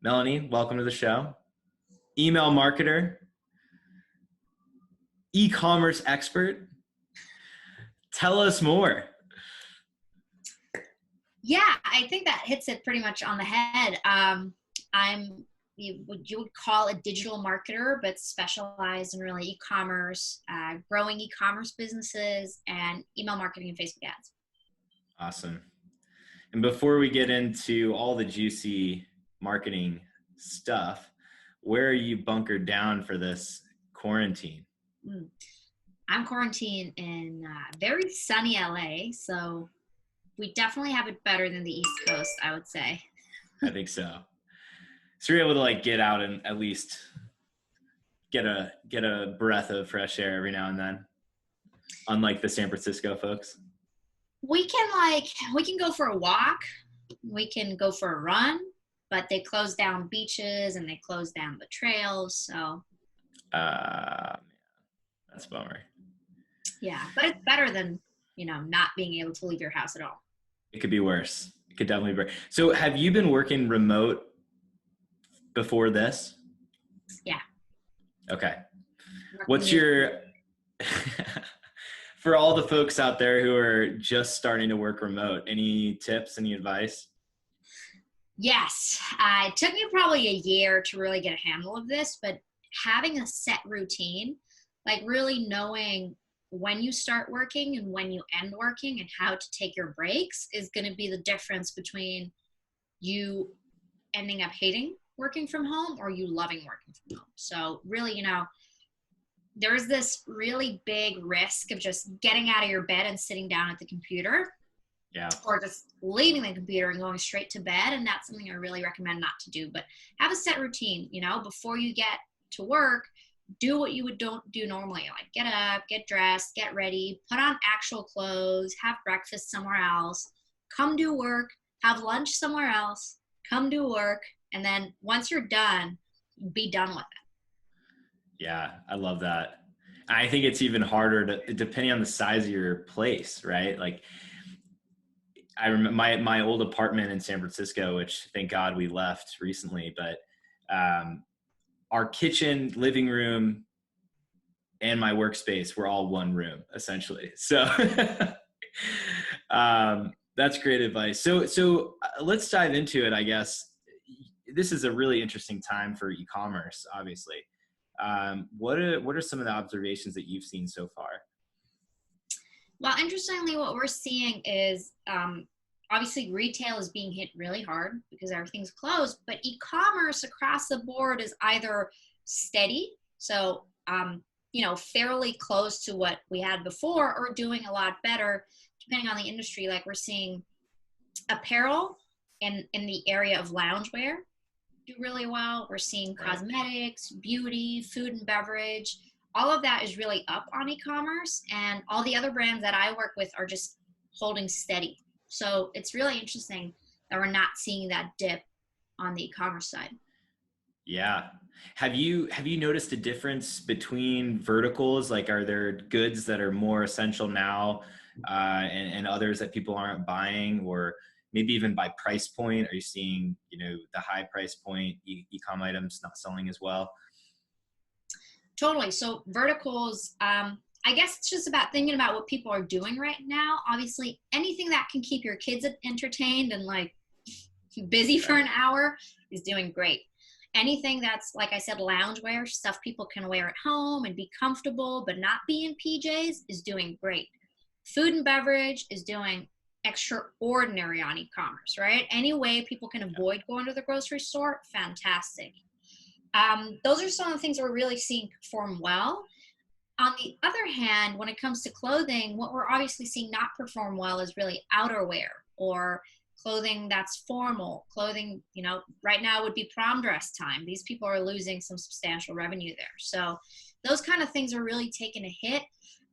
Melanie, welcome to the show. Email marketer, e-commerce expert. Tell us more. Yeah, I think that hits it pretty much on the head. I'm what you would call a digital marketer, but specialized in really e-commerce, growing e-commerce businesses, and email marketing and Facebook ads. Awesome. And before we get into all the juicy marketing stuff, where are you bunkered down for this quarantine? I'm quarantined in very sunny LA, so we definitely have it better than the East Coast, I would say. I think so. So you're able to get out and at least get a breath of fresh air every now and then, unlike the San Francisco folks. We can go for a walk, we can go for a run, but they close down beaches and they close down the trails, so That's a bummer. yeah, but it's better than not being able to leave your house at all. It could be worse. It could definitely be worse. So have you been working remote before this? Yeah. Okay. What's your, for all the folks out there who are just starting to work remote, any tips, any advice? Yes, it took me probably a year to really get a handle of this, but having a set routine, like really knowing when you start working and when you end working and how to take your breaks is going to be the difference between you ending up hating working from home or you loving working from home. So really, there's this really big risk of just getting out of your bed and sitting down at the computer. Yeah. Or just leaving the computer and going straight to bed. And that's something I really recommend not to do. But have a set routine, before you get to work, do what you would don't do normally. Like get up, get dressed, get ready, put on actual clothes, have breakfast somewhere else, come do work, have lunch somewhere else, come do work. And then once you're done, be done with it. Yeah, I love that. I think it's even harder depending on the size of your place, right? Like I remember my old apartment in San Francisco, which thank God we left recently, but our kitchen, living room, and my workspace were all one room essentially. So that's great advice. So let's dive into it. I guess this is a really interesting time for e-commerce, obviously. What are some of the observations that you've seen so far? Well, interestingly, what we're seeing is obviously retail is being hit really hard because everything's closed, but e-commerce across the board is either steady, so fairly close to what we had before, or doing a lot better, depending on the industry. Like we're seeing apparel in the area of loungewear do really well. We're seeing cosmetics, beauty, food and beverage. All of that is really up on e-commerce, and all the other brands that I work with are just holding steady. So it's really interesting that we're not seeing that dip on the e-commerce side. Yeah. Have you noticed a difference between verticals? Like, are there goods that are more essential now, and others that people aren't buying, or maybe even by price point? Are you seeing, the high price point e-com items not selling as well? Totally. So verticals, I guess it's just about thinking about what people are doing right now. Obviously, anything that can keep your kids entertained and busy for an hour is doing great. Anything that's, like I said, loungewear, stuff people can wear at home and be comfortable but not be in PJs, is doing great. Food and beverage is doing extraordinary on e-commerce, right? Any way people can avoid going to the grocery store, fantastic. Those are some of the things we're really seeing perform well. On the other hand, when it comes to clothing, what we're obviously seeing not perform well is really outerwear or clothing that's formal. Clothing, right now would be prom dress time. These people are losing some substantial revenue there. So those kind of things are really taking a hit.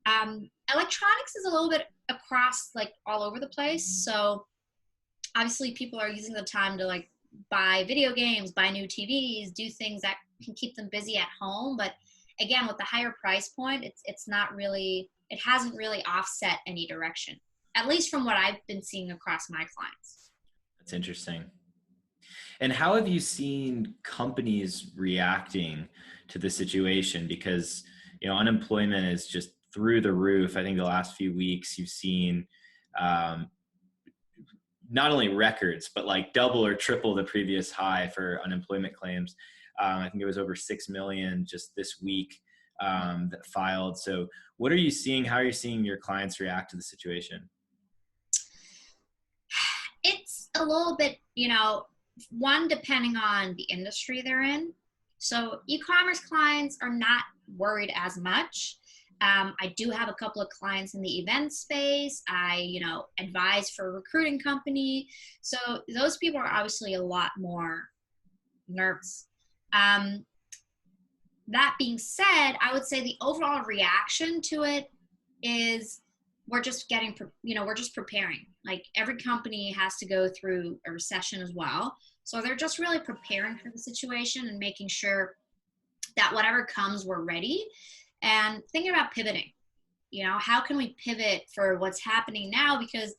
Electronics is a little bit across, all over the place. So obviously people are using the time to buy video games, buy new TVs, do things that can keep them busy at home. But again, with the higher price point, it hasn't really offset any direction, at least from what I've been seeing across my clients. That's interesting. And how have you seen companies reacting to the situation? Because, unemployment is just through the roof. I think the last few weeks you've seen um, not only records, but like double or triple the previous high for unemployment claims. I think it was over 6 million just this week that filed. So what are you seeing? How are you seeing your clients react to the situation? It's a little bit, one, depending on the industry they're in. So e-commerce clients are not worried as much. I do have a couple of clients in the event space. I, advise for a recruiting company. So those people are obviously a lot more nervous. Um, that being said, I would say the overall reaction to it is we're just we're just preparing. Like every company has to go through a recession as well. So they're just really preparing for the situation and making sure that whatever comes, we're ready. And thinking about pivoting, how can we pivot for what's happening now? Because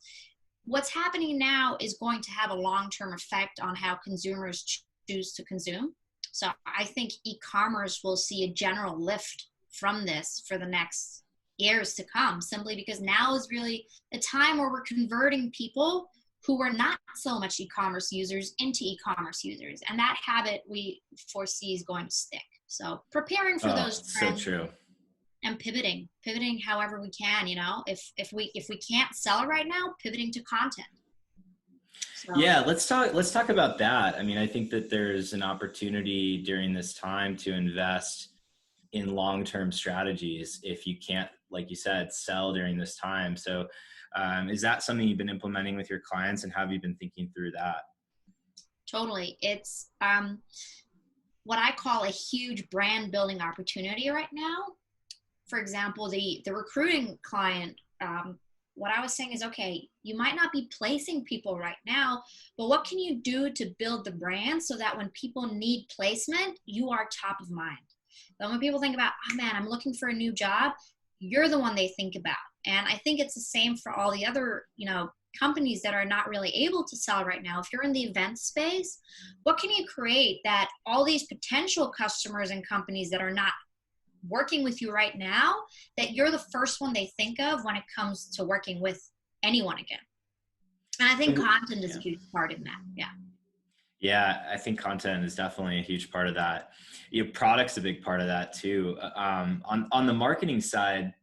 what's happening now is going to have a long-term effect on how consumers choose to consume. So I think e-commerce will see a general lift from this for the next years to come, simply because now is really a time where we're converting people who were not so much e-commerce users into e-commerce users. And that habit we foresee is going to stick. So preparing for Oh, those so trends true. and pivoting however we can, if we can't sell it right now, pivoting to content. So Yeah, let's talk about that. I mean, I think that there's an opportunity during this time to invest in long-term strategies if you can't, like you said, sell during this time. So is that something you've been implementing with your clients, and how have you been thinking through that? totally. It's what I call a huge brand building opportunity right now. For example, the recruiting client, what I was saying is, okay, you might not be placing people right now, but what can you do to build the brand so that when people need placement, you are top of mind? Then when people think about, oh man, I'm looking for a new job, you're the one they think about. And I think it's the same for all the other, companies that are not really able to sell right now. If you're in the event space, what can you create that all these potential customers and companies that are not working with you right now, that you're the first one they think of when it comes to working with anyone again? And I think content is a Yeah. huge part in that. Yeah. Yeah, I think content is definitely a huge part of that. Product's a big part of that too. On the marketing side,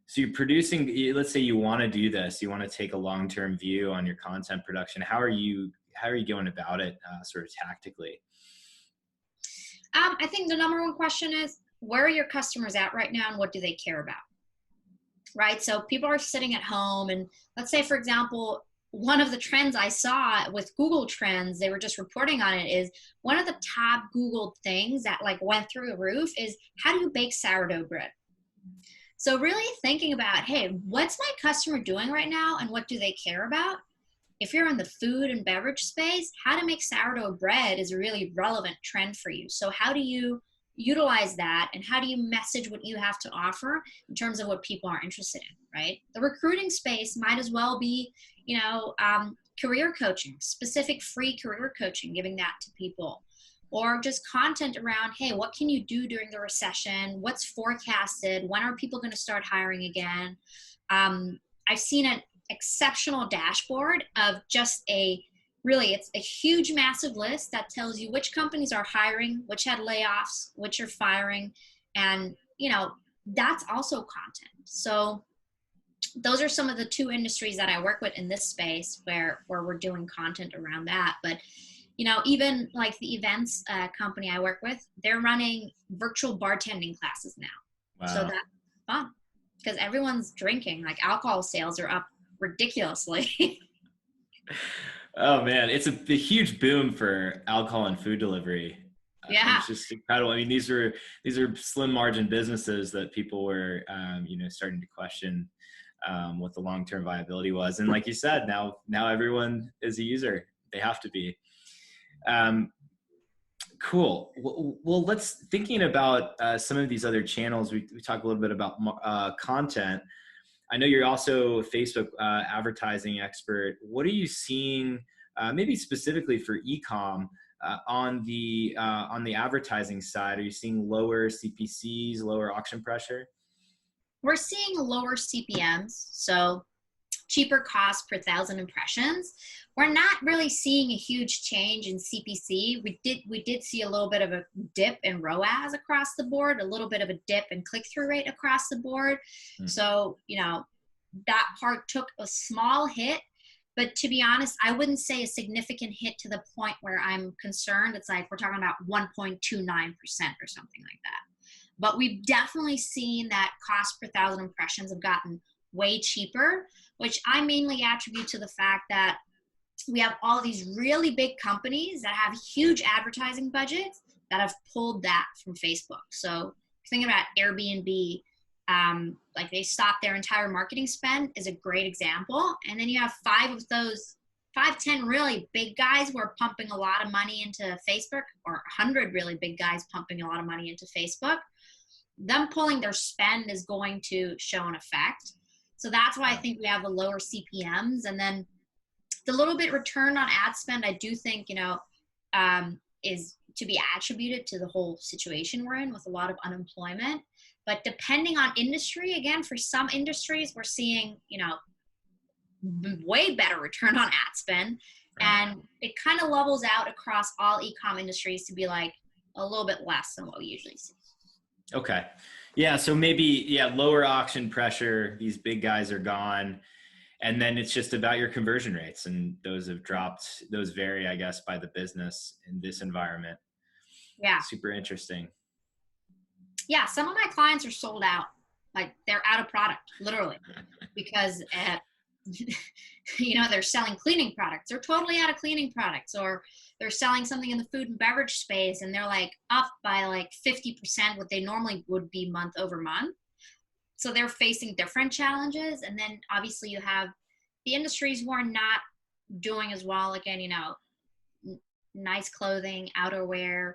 so you're producing. Let's say you want to do this. You want to take a long-term view on your content production. How are you going about it, sort of tactically? I think the number one question is, where are your customers at right now and what do they care about? Right? So people are sitting at home, and let's say, for example, one of the trends I saw with Google Trends, they were just reporting on it, is one of the top Googled things that like went through the roof is, how do you bake sourdough bread? So really thinking about, hey, what's my customer doing right now and what do they care about? If you're in the food and beverage space, how to make sourdough bread is a really relevant trend for you. So how do you utilize that, and how do you message what you have to offer in terms of what people are interested in, right? The recruiting space might as well be, career coaching, specific free career coaching, giving that to people. Or just content around, hey, what can you do during the recession? What's forecasted? When are people going to start hiring again? I've seen an exceptional dashboard of just it's a huge, massive list that tells you which companies are hiring, which had layoffs, which are firing. And, that's also content. So those are some of the two industries that I work with in this space where we're doing content around that. But, even like the events company I work with, they're running virtual bartending classes now. So Wow. that's fun because everyone's drinking. Like alcohol sales are up ridiculously. Oh man, it's a huge boom for alcohol and food delivery. Yeah. It's just incredible. I mean, these are slim margin businesses that people were, starting to question what the long term viability was. And like you said, now everyone is a user. They have to be. Um, cool. Well, let's thinking about some of these other channels. We talk a little bit about content. I know you're also a Facebook advertising expert. What are you seeing maybe specifically for e-com, on the advertising side, are you seeing lower CPCs, lower auction pressure? We're seeing lower CPMs, so cheaper cost per thousand impressions. We're not really seeing a huge change in CPC. We did see a little bit of a dip in ROAS across the board, a little bit of a dip in click-through rate across the board. So, that part took a small hit, but to be honest, I wouldn't say a significant hit to the point where I'm concerned. It's like we're talking about 1.29% or something like that. But we've definitely seen that cost per thousand impressions have gotten way cheaper, which I mainly attribute to the fact that we have all these really big companies that have huge advertising budgets that have pulled that from Facebook. So thinking about Airbnb, like they stopped their entire marketing spend is a great example. And then you have 10 really big guys who are pumping a lot of money into Facebook, or 100 really big guys pumping a lot of money into Facebook. Them pulling their spend is going to show an effect. So that's why I think we have the lower CPMs. And then the little bit return on ad spend, I do think, is to be attributed to the whole situation we're in with a lot of unemployment. But depending on industry, again, for some industries, we're seeing, way better return on ad spend. And it kind of levels out across all e-com industries to be like a little bit less than what we usually see. Okay. Yeah. So maybe, lower auction pressure, these big guys are gone. And then it's just about your conversion rates, and those have dropped. Those vary, I guess, by the business in this environment. Yeah. Super interesting. Yeah. Some of my clients are sold out. Like they're out of product, literally, because, they're selling cleaning products. They're totally out of cleaning products, or they're selling something in the food and beverage space and they're like up by like 50% what they normally would be month over month. So they're facing different challenges. And then obviously you have the industries who are not doing as well. Again, nice clothing, outerwear.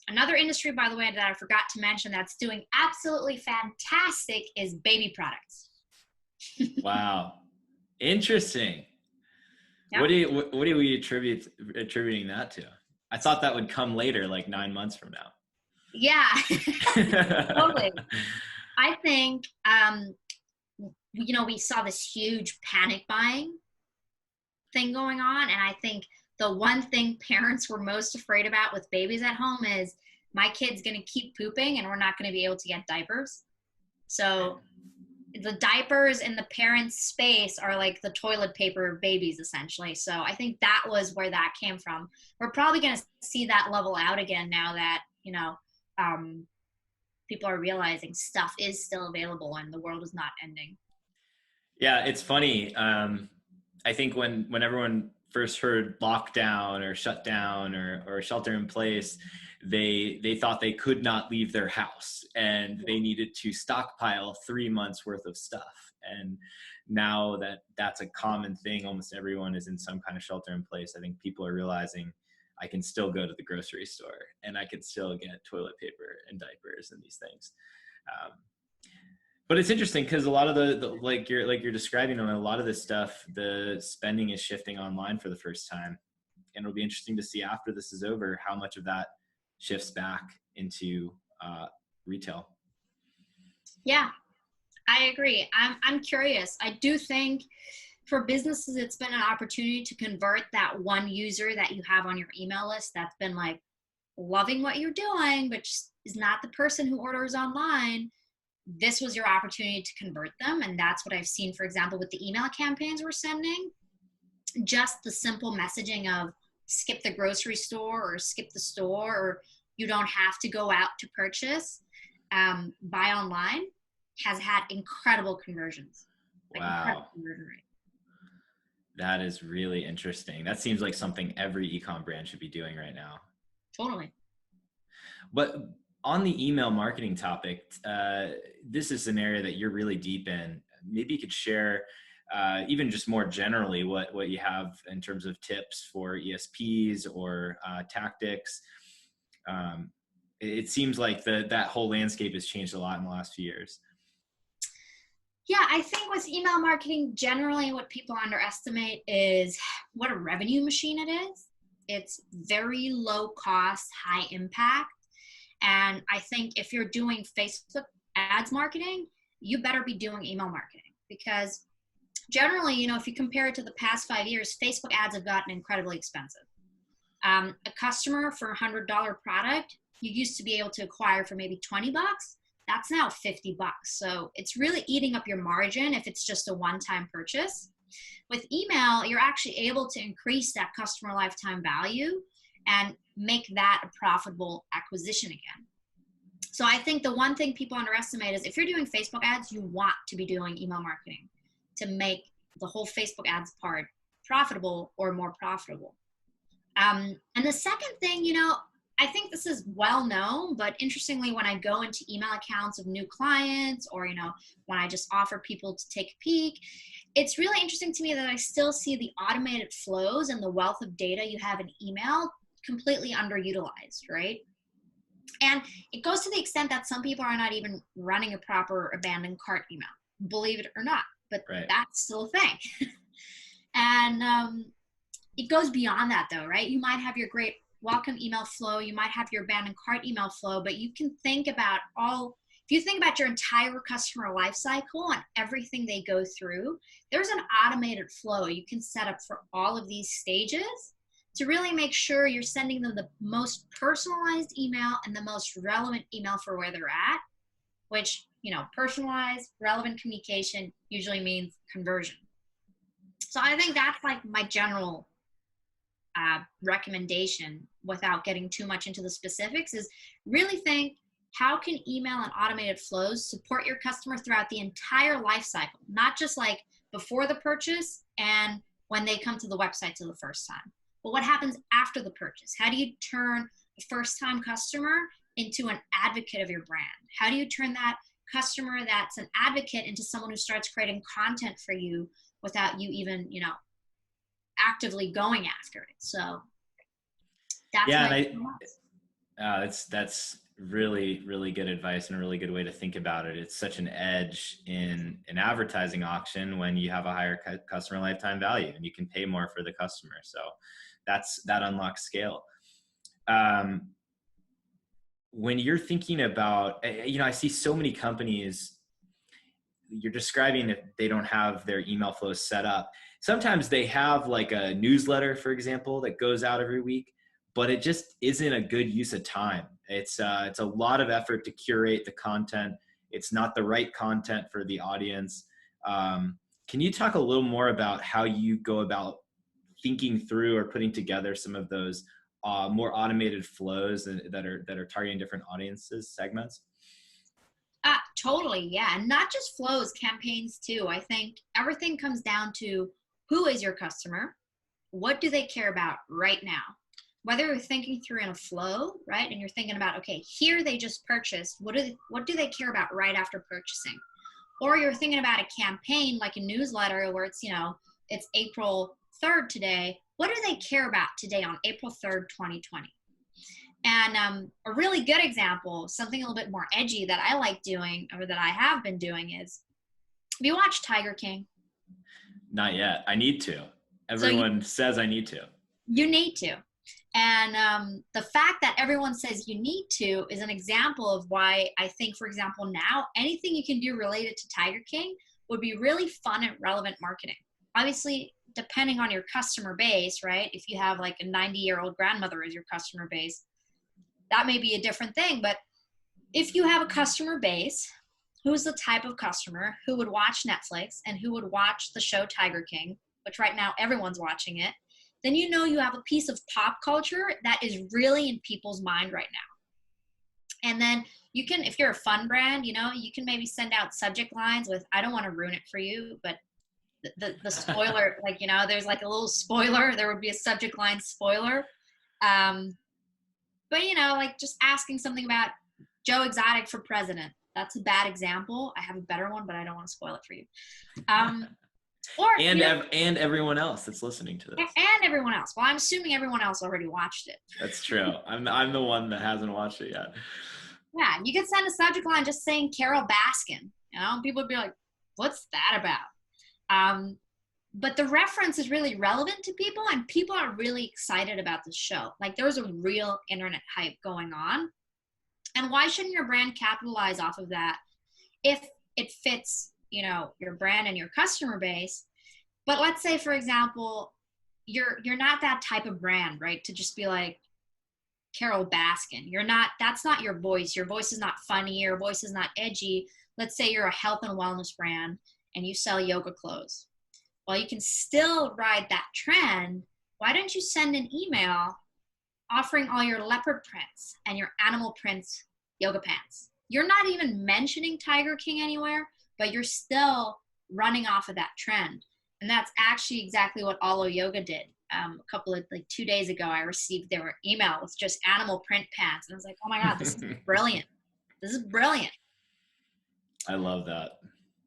Another industry, by the way, that I forgot to mention that's doing absolutely fantastic is baby products. Wow. Interesting. Yep. What do we attributing that to? I thought that would come later, like 9 months from now. Yeah, totally. I think, we saw this huge panic buying thing going on. And I think the one thing parents were most afraid about with babies at home is my kid's going to keep pooping and we're not going to be able to get diapers. So the diapers in the parents' space are like the toilet paper of babies, essentially. So I think that was where that came from. We're probably going to see that level out again now that, people are realizing stuff is still available and the world is not ending. Yeah, it's funny. I think when everyone first heard lockdown or shutdown or shelter in place, they thought they could not leave their house and they needed to stockpile 3 months worth of stuff. And now that that's a common thing, almost everyone is in some kind of shelter in place. I think people are realizing I can still go to the grocery store and I can still get toilet paper and diapers and these things. But it's interesting because a lot of the like you're describing, a lot of this stuff, the spending is shifting online for the first time. And it'll be interesting to see after this is over, how much of that shifts back into retail. Yeah, I agree. I'm curious. I do think for businesses, it's been an opportunity to convert that one user that you have on your email list that's been like loving what you're doing, but is not the person who orders online. This was your opportunity to convert them. And that's what I've seen, for example, with the email campaigns we're sending. Just the simple messaging of skip the grocery store or skip the store, or you don't have to go out to purchase, buy online, has had incredible conversions. Wow. Incredible conversion rate. That is really interesting. That seems like something every e-com brand should be doing right now. Totally. But on the email marketing topic, this is an area that you're really deep in. Maybe you could share even just more generally what you have in terms of tips for ESPs or tactics. It seems like that whole landscape has changed a lot in the last few years. Yeah, I think with email marketing, generally what people underestimate is what a revenue machine it is. It's very low cost, high impact. And I think if you're doing Facebook ads marketing, you better be doing email marketing, because generally, if you compare it to the past 5 years, Facebook ads have gotten incredibly expensive. A customer for $100 product, you used to be able to acquire for maybe $20. That's now $50. So it's really eating up your margin if it's just a one-time purchase. With email, you're actually able to increase that customer lifetime value and make that a profitable acquisition again. So I think the one thing people underestimate is if you're doing Facebook ads, you want to be doing email marketing to make the whole Facebook ads part profitable or more profitable. And the second thing, I think this is well known, but interestingly, when I go into email accounts of new clients, or, when I just offer people to take a peek, it's really interesting to me that I still see the automated flows and the wealth of data you have in email completely underutilized, right? And it goes to the extent that some people are not even running a proper abandoned cart email, believe it or not, but Right. that's still a thing. And it goes beyond that though, right? You might have your great welcome email flow, you might have your abandoned cart email flow, but you can think about if you think about your entire customer life cycle and everything they go through, there's an automated flow you can set up for all of these stages to really make sure you're sending them the most personalized email and the most relevant email for where they're at, which, personalized, relevant communication usually means conversion. So I think that's like my general recommendation, without getting too much into the specifics, is really think, how can email and automated flows support your customer throughout the entire life cycle, not just like before the purchase and when they come to the website for the first time, but what happens after the purchase? How do you turn a first-time customer into an advocate of your brand? How do you turn that customer that's an advocate into someone who starts creating content for you without you even, actively going after it? So that's that's really, really good advice and a really good way to think about it. It's such an edge in an advertising auction when you have a higher customer lifetime value and you can pay more for the customer. So that unlocks scale. When you're thinking about, I see so many companies, you're describing that they don't have their email flows set up. Sometimes they have like a newsletter, for example, that goes out every week, but it just isn't a good use of time. It's a lot of effort to curate the content. It's not the right content for the audience. Can you talk a little more about how you go about thinking through or putting together some of those more automated flows that are targeting different audiences, segments? Totally, yeah. And not just flows, campaigns too. I think everything comes down to, who is your customer? What do they care about right now? Whether you're thinking through in a flow, right? And you're thinking about, okay, here they just purchased. What do they care about right after purchasing? Or you're thinking about a campaign like a newsletter where it's, it's April 3rd today. What do they care about today on April 3rd, 2020? And a really good example, something a little bit more edgy that I like doing, or that I have been doing, is, have you watched Tiger King? Not yet. I need to. Everyone says I need to. You need to. And the fact that everyone says you need to is an example of why I think, for example, now anything you can do related to Tiger King would be really fun and relevant marketing. Obviously, depending on your customer base, right? If you have like a 90-year-old grandmother as your customer base, that may be a different thing. But if you have a customer base, who's the type of customer who would watch Netflix and who would watch the show Tiger King, which right now everyone's watching it, then you have a piece of pop culture that is really in people's mind right now. And then you can, if you're a fun brand, you can maybe send out subject lines with, I don't want to ruin it for you, but the spoiler, like, there's like a little spoiler, there would be a subject line spoiler. But, like just asking something about Joe Exotic for president. That's a bad example. I have a better one, but I don't want to spoil it for you. And everyone else that's listening to this. And everyone else. Well, I'm assuming everyone else already watched it. That's true. I'm the one that hasn't watched it yet. Yeah, you could send a subject line just saying Carol Baskin. People would be like, what's that about? But the reference is really relevant to people, and people are really excited about the show. Like, there's a real internet hype going on. And why shouldn't your brand capitalize off of that if it fits, your brand and your customer base? But let's say, for example, you're not that type of brand, right? To just be like Carol Baskin. That's not your voice. Your voice is not funny. Your voice is not edgy. Let's say you're a health and wellness brand and you sell yoga clothes. Well, you can still ride that trend. Why don't you send an email offering all your leopard prints and your animal prints yoga pants? You're not even mentioning Tiger King anywhere, but you're still running off of that trend. And that's actually exactly what Alo Yoga did. A couple of 2 days ago, I received their email with just animal print pants. And I was like, oh my God, this is brilliant. This is brilliant. I love that.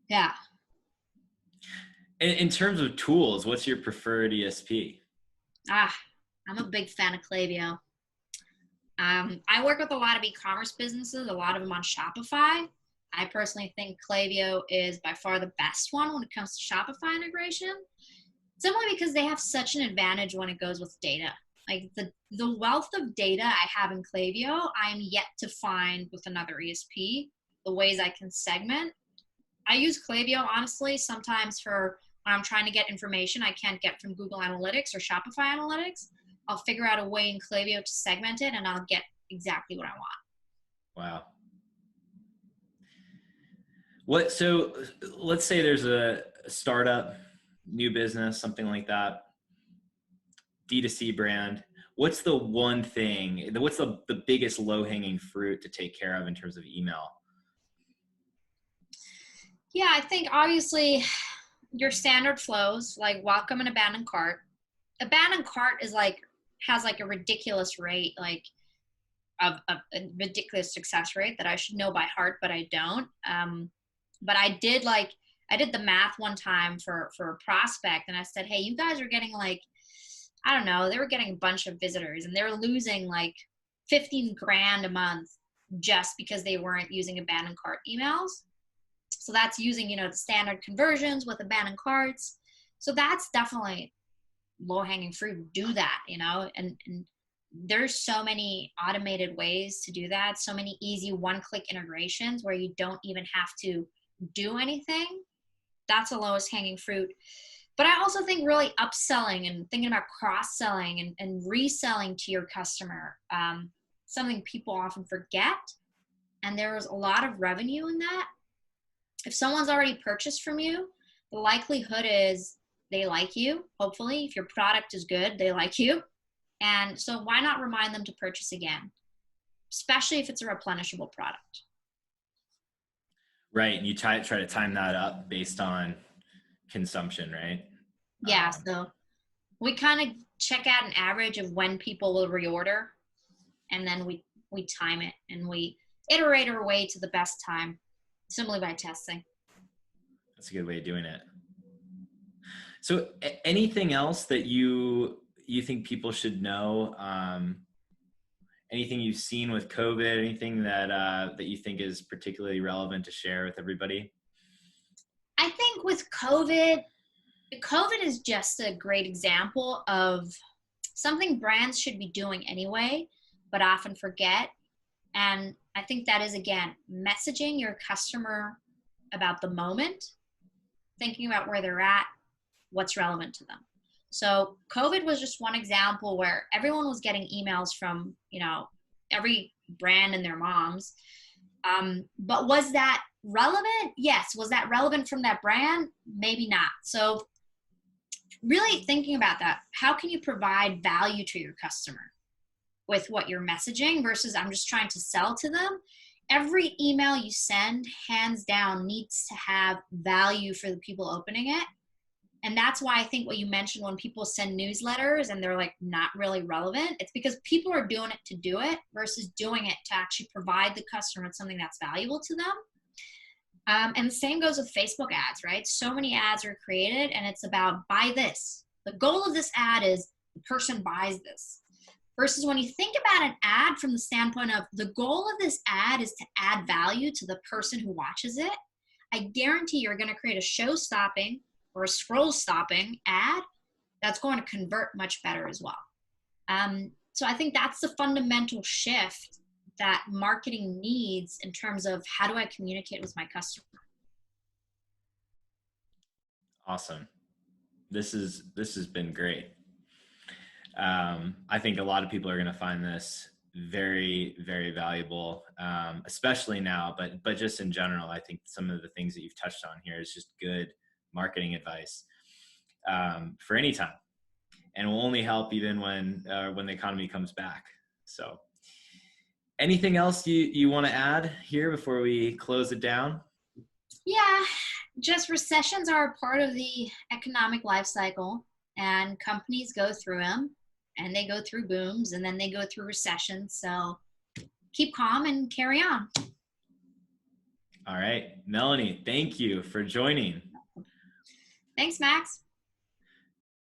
Yeah. In terms of tools, what's your preferred ESP? I'm a big fan of Klaviyo. I work with a lot of e-commerce businesses, a lot of them on Shopify. I personally think Klaviyo is by far the best one when it comes to Shopify integration, simply because they have such an advantage when it goes with data. Like the wealth of data I have in Klaviyo, I'm yet to find with another ESP, the ways I can segment. I use Klaviyo, honestly, sometimes for when I'm trying to get information I can't get from Google Analytics or Shopify Analytics. I'll figure out a way in Klaviyo to segment it, and I'll get exactly what I want. Wow. So let's say there's a startup, new business, something like that, D2C brand. What's the one thing, what's the biggest low-hanging fruit to take care of in terms of email? Yeah, I think obviously your standard flows, like welcome and abandoned cart. Abandoned cart has a ridiculous rate, of a ridiculous success rate that I should know by heart, but I don't. But I did the math one time for a prospect, and I said, hey, you guys are getting I don't know, they were getting a bunch of visitors and they were losing 15 grand a month just because they weren't using abandoned cart emails. So that's using, the standard conversions with abandoned carts. So that's definitely low hanging fruit. Do that, and there's so many automated ways to do that. So many easy one-click integrations where you don't even have to do anything. That's the lowest hanging fruit. But I also think really upselling and thinking about cross-selling and reselling to your customer, something people often forget. And there is a lot of revenue in that. If someone's already purchased from you, the likelihood is they like you. Hopefully, if your product is good, they like you. And so why not remind them to purchase again, especially if it's a replenishable product. Right. And you try to time that up based on consumption, right? Yeah. So we kind of check out an average of when people will reorder, and then we time it and we iterate our way to the best time simply by testing. That's a good way of doing it. So anything else that you think people should know? Anything you've seen with COVID, anything that you think is particularly relevant to share with everybody? I think with COVID is just a great example of something brands should be doing anyway, but often forget. And I think that is, again, messaging your customer about the moment, thinking about where they're at, what's relevant to them. So COVID was just one example where everyone was getting emails from, every brand and their moms. But was that relevant? Yes. Was that relevant from that brand? Maybe not. So really thinking about that, how can you provide value to your customer with what you're messaging versus I'm just trying to sell to them? Every email you send, hands down, needs to have value for the people opening it. And that's why I think what you mentioned when people send newsletters and they're not really relevant, it's because people are doing it to do it versus doing it to actually provide the customer with something that's valuable to them. And the same goes with Facebook ads, right? So many ads are created and it's about buy this. The goal of this ad is the person buys this. Versus when you think about an ad from the standpoint of the goal of this ad is to add value to the person who watches it, I guarantee you're going to create a show stopping or a scroll stopping ad that's going to convert much better as well. So I think that's the fundamental shift that marketing needs in terms of how do I communicate with my customer. Awesome. This has been great. I think a lot of people are going to find this very, very valuable, especially now, but just in general. I think some of the things that you've touched on here is just good marketing advice for any time, and will only help even when the economy comes back. So, anything else you want to add here before we close it down? Yeah, just recessions are a part of the economic life cycle, and companies go through them, and they go through booms, and then they go through recessions. So keep calm and carry on. All right, Melanie, thank you for joining. Thanks, Max.